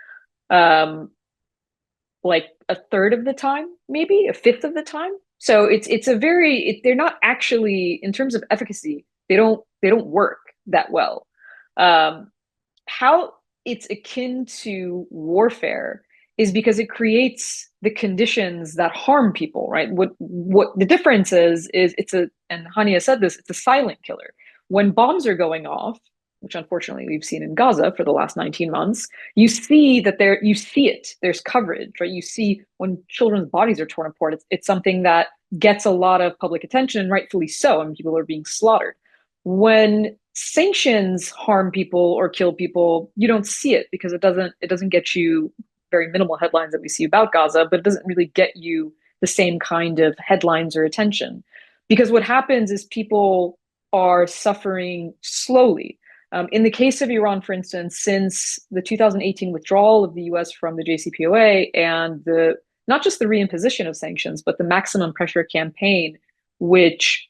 like a third of the time, maybe a fifth of the time. So they're not actually, in terms of efficacy, they don't work that well. How it's akin to warfare is because it creates the conditions that harm people, right? What the difference is and Hania said this, it's a silent killer. When bombs are going off, which unfortunately we've seen in Gaza for the last 19 months, you see it, there's coverage, right? You see when children's bodies are torn apart, it's something that gets a lot of public attention, and rightfully so, and people are being slaughtered. When sanctions harm people or kill people, you don't see it because it doesn't get you very minimal headlines that we see about Gaza, but it doesn't really get you the same kind of headlines or attention. Because what happens is people are suffering slowly. In the case of Iran, for instance, since the 2018 withdrawal of the US from the JCPOA and not just the reimposition of sanctions, but the maximum pressure campaign, which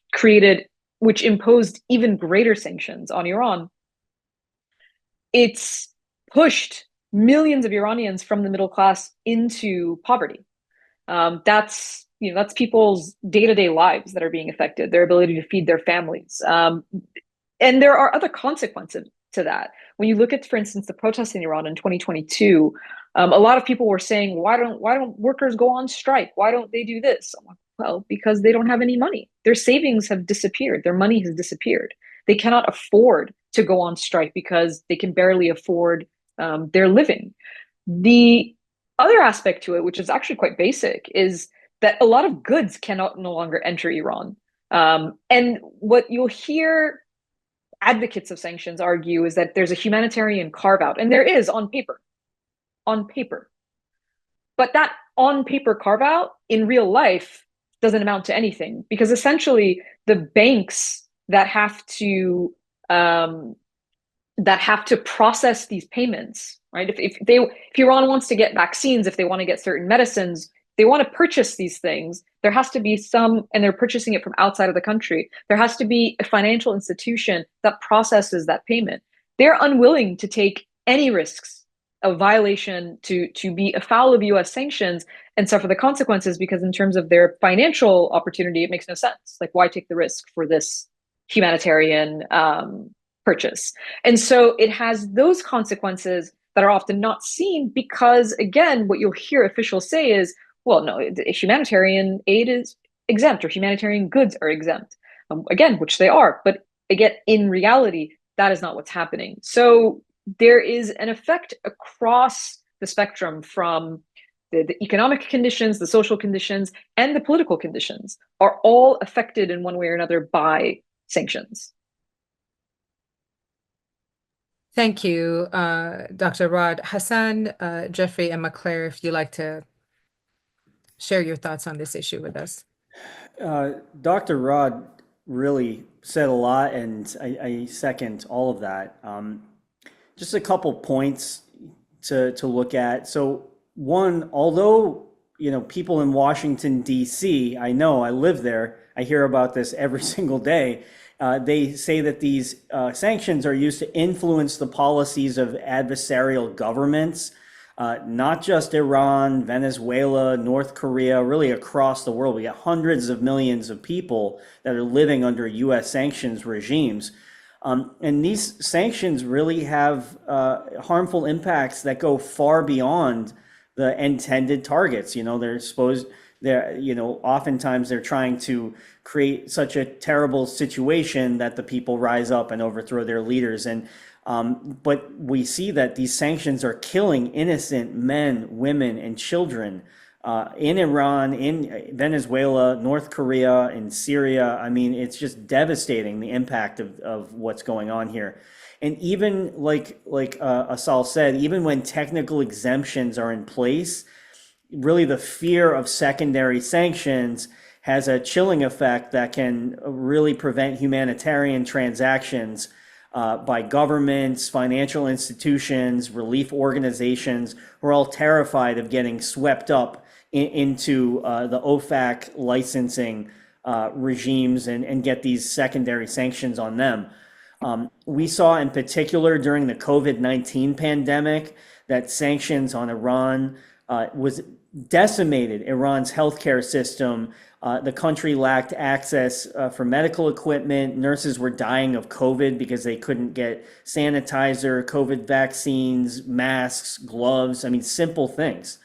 imposed even greater sanctions on Iran, it's pushed millions of Iranians from the middle class into poverty. That's people's day-to-day lives that are being affected, their ability to feed their families. And there are other consequences to that. When you look at, for instance, the protests in Iran in 2022, a lot of people were saying, why don't workers go on strike? Why don't they do this? Well, because they don't have any money. Their savings have disappeared. Their money has disappeared. They cannot afford to go on strike because they can barely afford their living. The other aspect to it, which is actually quite basic, is that a lot of goods cannot no longer enter Iran. And what you'll hear advocates of sanctions argue is that there's a humanitarian carve out, and there is on paper. But that on paper carve out in real life doesn't amount to anything, because essentially the banks that have to process these payments, right? If Iran wants to get vaccines, if they want to get certain medicines, they want to purchase these things, there has to be and they're purchasing it from outside of the country, there has to be a financial institution that processes that payment. They're unwilling to take any risks of violation, to be afoul of US sanctions and suffer the consequences, because in terms of their financial opportunity, it makes no sense. Like, why take the risk for this humanitarian purchase? And so it has those consequences that are often not seen, because, again, what you'll hear officials say is, well, no, humanitarian aid is exempt, or humanitarian goods are exempt. Again, which they are, but again, in reality, that is not what's happening. So there is an effect across the spectrum, from the economic conditions, the social conditions, and the political conditions are all affected in one way or another by sanctions. Thank you, Dr. Rod. Hassan, Jeffrey, and McClare, if you'd like to share your thoughts on this issue with us. Dr. Rod really said a lot, and I second all of that. Just a couple points to look at. So one, although people in Washington, D.C., I know, I live there, I hear about this every single day. They say that these sanctions are used to influence the policies of adversarial governments, not just Iran, Venezuela, North Korea, really across the world. We got hundreds of millions of people that are living under U.S. sanctions regimes. And these sanctions really have harmful impacts that go far beyond the intended targets. Oftentimes they're trying to create such a terrible situation that the people rise up and overthrow their leaders. But we see that these sanctions are killing innocent men, women, and children in Iran, in Venezuela, North Korea, in Syria. I mean, it's just devastating, the impact of what's going on here. And even like Assal said, even when technical exemptions are in place, really the fear of secondary sanctions has a chilling effect that can really prevent humanitarian transactions by governments, financial institutions, relief organizations, who are all terrified of getting swept up into the OFAC licensing regimes and get these secondary sanctions on them. We saw in particular during the COVID-19 pandemic that sanctions on Iran decimated Iran's healthcare system. The country lacked access for medical equipment. Nurses were dying of COVID because they couldn't get sanitizer, COVID vaccines, masks, gloves. I mean, simple things.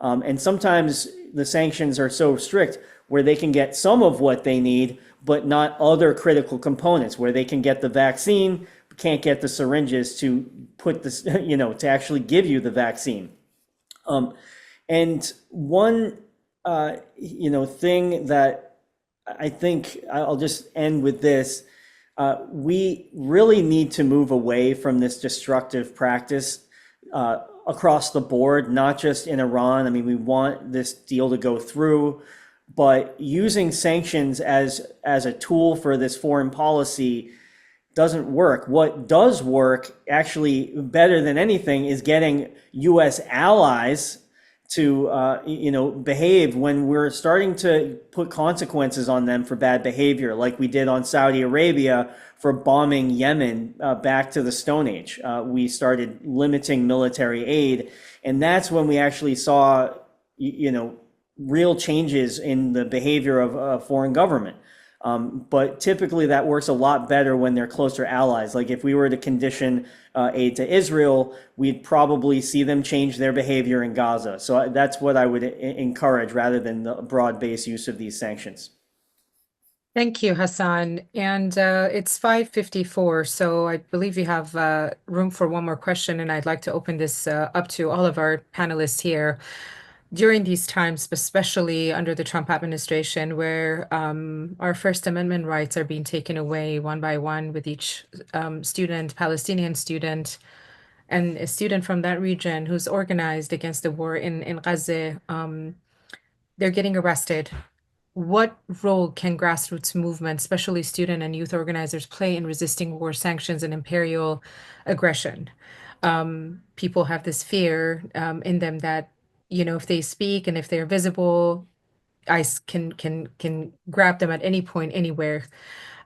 And sometimes the sanctions are so strict where they can get some of what they need, but not other critical components, where they can get the vaccine, but can't get the syringes to put this, to actually give you the vaccine. And one, thing that I think I'll just end with this, we really need to move away from this destructive practice across the board, not just in Iran. I mean, we want this deal to go through, but using sanctions as a tool for this foreign policy doesn't work. What does work, actually better than anything, is getting U.S. allies to behave when we're starting to put consequences on them for bad behavior, like we did on Saudi Arabia for bombing Yemen back to the Stone Age. We started limiting military aid, and that's when we actually saw real changes in the behavior of a foreign government. But typically that works a lot better when they're closer allies. Like if we were to condition aid to Israel, we'd probably see them change their behavior in Gaza. So that's what I would encourage rather than the broad-based use of these sanctions. Thank you, Hassan. And it's 5:54, so I believe you have room for one more question, and I'd like to open this up to all of our panelists here. During these times, especially under the Trump administration, where our First Amendment rights are being taken away one by one with each student, Palestinian student, and a student from that region who's organized against the war in Gaza, they're getting arrested. What role can grassroots movements, especially student and youth organizers, play in resisting war, sanctions, and imperial aggression? People have this fear in them that, if they speak and if they're visible, ICE can grab them at any point, anywhere.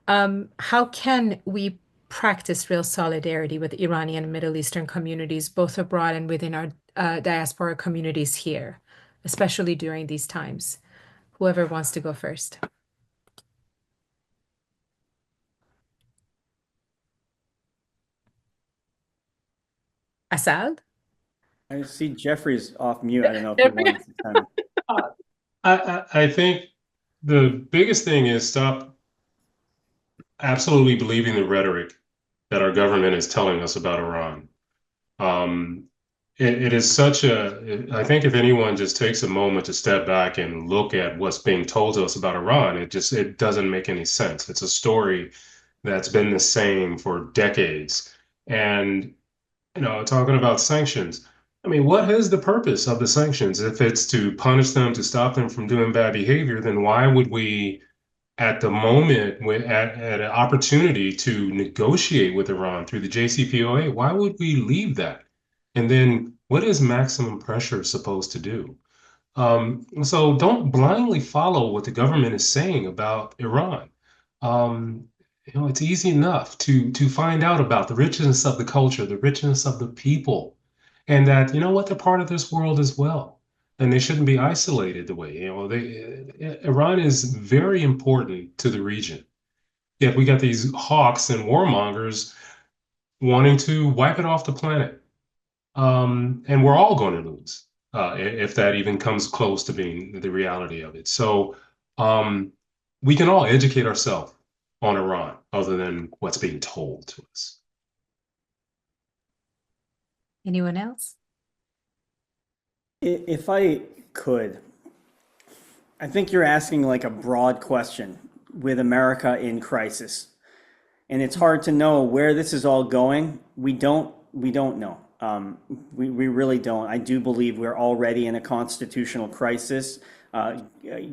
How can we practice real solidarity with Iranian and Middle Eastern communities, both abroad and within our diaspora communities here, especially during these times? Whoever wants to go first. Assal? I see Jeffrey's off mute. I don't know if he wants to kind of. I think the biggest thing is stop absolutely believing the rhetoric that our government is telling us about Iran. It is such I think if anyone just takes a moment to step back and look at what's being told to us about Iran, it doesn't make any sense. It's a story that's been the same for decades. And, talking about sanctions, I mean, what is the purpose of the sanctions? If it's to punish them, to stop them from doing bad behavior, then why would we, at the moment, at an opportunity to negotiate with Iran through the JCPOA, why would we leave that? And then what is maximum pressure supposed to do? So don't blindly follow what the government is saying about Iran. It's easy enough to find out about the richness of the culture, the richness of the people, and that, they're part of this world as well. And they shouldn't be isolated the way, Iran is very important to the region. Yet we got these hawks and warmongers wanting to wipe it off the planet. And we're all going to lose if that even comes close to being the reality of it. So we can all educate ourselves on Iran other than what's being told to us. Anyone else? If I could, I think you're asking like a broad question with America in crisis. And it's hard to know where this is all going. We don't know. We really don't. I do believe we're already in a constitutional crisis,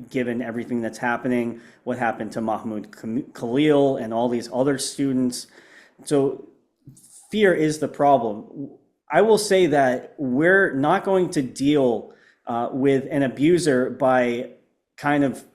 given everything that's happening, what happened to Mahmoud Khalil and all these other students. So fear is the problem. I will say that we're not going to deal with an abuser by kind of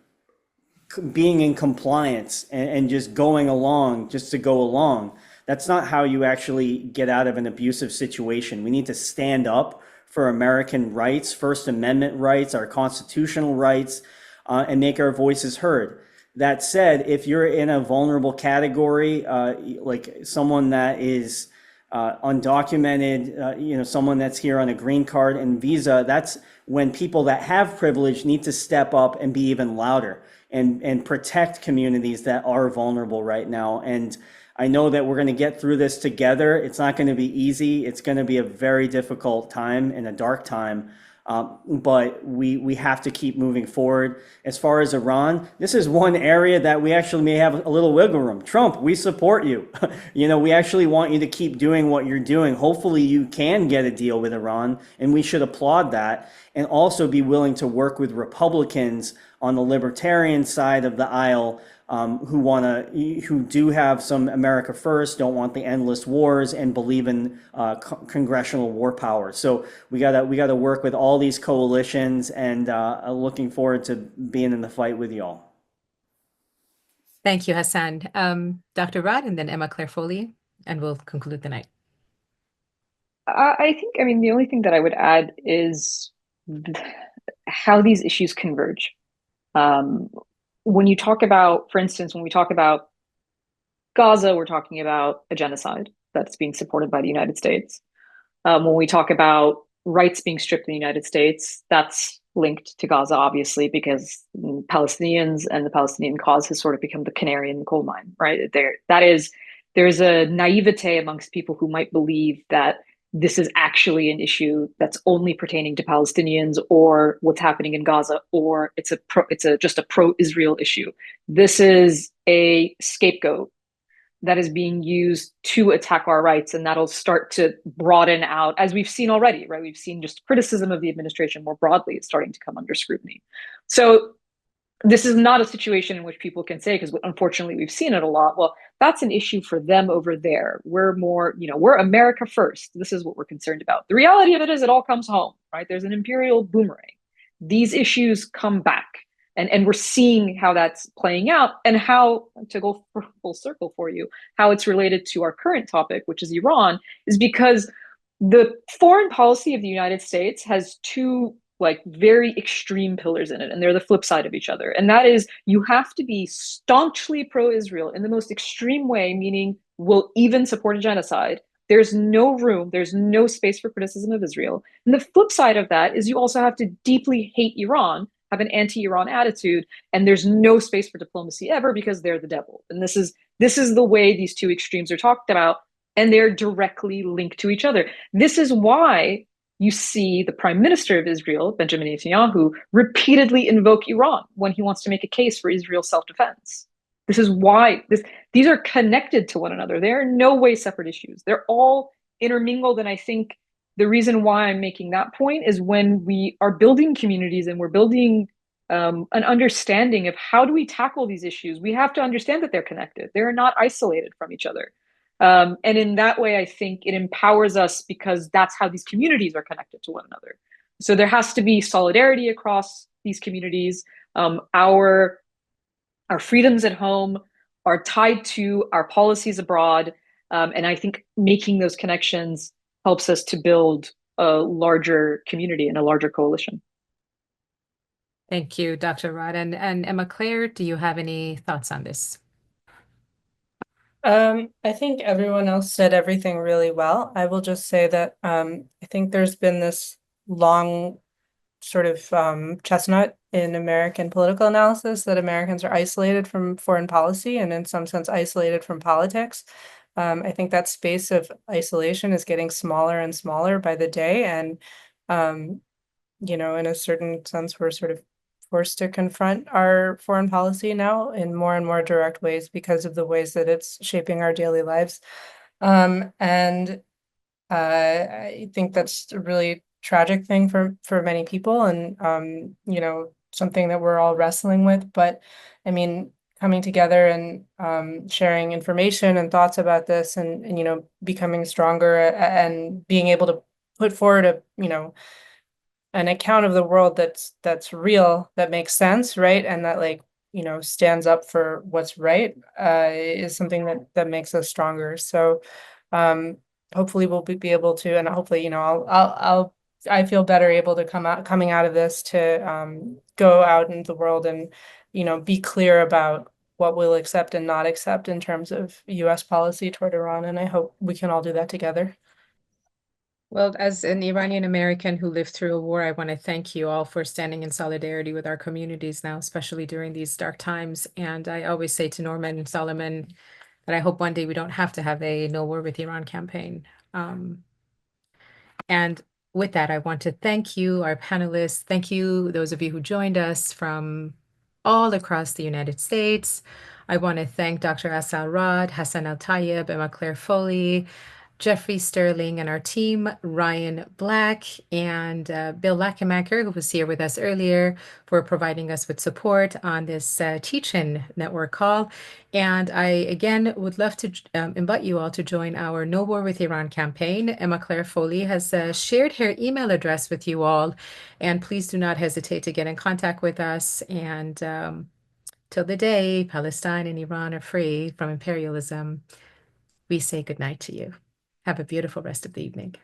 being in compliance and just going along just to go along. That's not how you actually get out of an abusive situation. We need to stand up for American rights, First Amendment rights, our constitutional rights, and make our voices heard. That said, if you're in a vulnerable category, like someone that is undocumented, someone that's here on a green card and visa, that's when people that have privilege need to step up and be even louder and protect communities that are vulnerable right now. And I know that we're going to get through this together. It's not going to be easy. It's going to be a very difficult time and a dark time. But we have to keep moving forward. As far as Iran, this is one area that we actually may have a little wiggle room. Trump, we support you. We actually want you to keep doing what you're doing. Hopefully you can get a deal with Iran, and we should applaud that, and also be willing to work with Republicans on the libertarian side of the aisle, who do have some America first, don't want the endless wars, and believe in congressional war power. So we gotta work with all these coalitions, and looking forward to being in the fight with y'all. Thank you, Hassan. Dr. Rod, and then Emma Claire Foley, and we'll conclude the night. I think, the only thing that I would add is how these issues converge. When you talk about, for instance, when we talk about Gaza, we're talking about a genocide that's being supported by the United States. When we talk about rights being stripped in the United States, that's linked to Gaza, obviously, because Palestinians and the Palestinian cause has sort of become the canary in the coal mine, right? There's a naivete amongst people who might believe that this is actually an issue that's only pertaining to Palestinians or what's happening in Gaza, or it's just a pro-Israel issue. This is a scapegoat that is being used to attack our rights, and that'll start to broaden out, as we've seen already, right? We've seen just criticism of the administration more broadly is starting to come under scrutiny. So this is not a situation in which people can say, because unfortunately we've seen it a lot, well, that's an issue for them over there. We're more, we're America first. This is what we're concerned about. The reality of it is it all comes home, right? There's an imperial boomerang. These issues come back. And we're seeing how that's playing out, and how, to go full circle for you, how it's related to our current topic, which is Iran, is because the foreign policy of the United States has two very extreme pillars in it, and they're the flip side of each other. And that is, you have to be staunchly pro-Israel in the most extreme way, meaning will even support a genocide. There's no room, there's no space for criticism of Israel. And the flip side of that is you also have to deeply hate Iran, have an anti-Iran attitude, and there's no space for diplomacy ever because they're the devil. And this is the way these two extremes are talked about, and they're directly linked to each other. This is why you see the Prime Minister of Israel, Benjamin Netanyahu, repeatedly invoke Iran when he wants to make a case for Israel's self-defense. This is why these are connected to one another. They're in no way separate issues. They're all intermingled, and I think the reason why I'm making that point is when we are building communities and we're building an understanding of how do we tackle these issues, we have to understand that they're connected. They're not isolated from each other. And in that way, I think it empowers us because that's how these communities are connected to one another. So there has to be solidarity across these communities. Our freedoms at home are tied to our policies abroad. And I think making those connections helps us to build a larger community and a larger coalition. Thank you, Dr. Rod. And Emma Claire, do you have any thoughts on this? I think everyone else said everything really well. I will just say that I think there's been this long sort of chestnut in American political analysis that Americans are isolated from foreign policy and in some sense isolated from politics. I think that space of isolation is getting smaller and smaller by the day. And, in a certain sense, we're sort of forced to confront our foreign policy now in more and more direct ways because of the ways that it's shaping our daily lives. And I think that's a really tragic thing for many people, and something that we're all wrestling with. But I mean, coming together and sharing information and thoughts about this, and becoming stronger and being able to put forward an account of the world that's real, that makes sense, right, and that stands up for what's right, is something that makes us stronger. So hopefully we'll be able to, and hopefully I feel better able to coming out of this to go out into the world and be clear about what we'll accept and not accept in terms of U.S. policy toward Iran, and I hope we can all do that together. Well, as an Iranian American who lived through a war, I want to thank you all for standing in solidarity with our communities now, especially during these dark times. And I always say to Norman and Solomon that I hope one day we don't have to have a no war with Iran campaign. And with that, I want to thank you, our panelists. Thank you, those of you who joined us from all across the United States. I want to thank Dr. Assal Rod, Hassan El-Tayyab, Emma Claire Foley, Jeffrey Sterling, and our team, Ryan Black, and Bill Lackemacher, who was here with us earlier, for providing us with support on this Teach-In Network call. And I, again, would love to invite you all to join our No War with Iran campaign. Emma Claire Foley has shared her email address with you all, and please do not hesitate to get in contact with us. And till the day Palestine and Iran are free from imperialism, we say goodnight to you. Have a beautiful rest of the evening.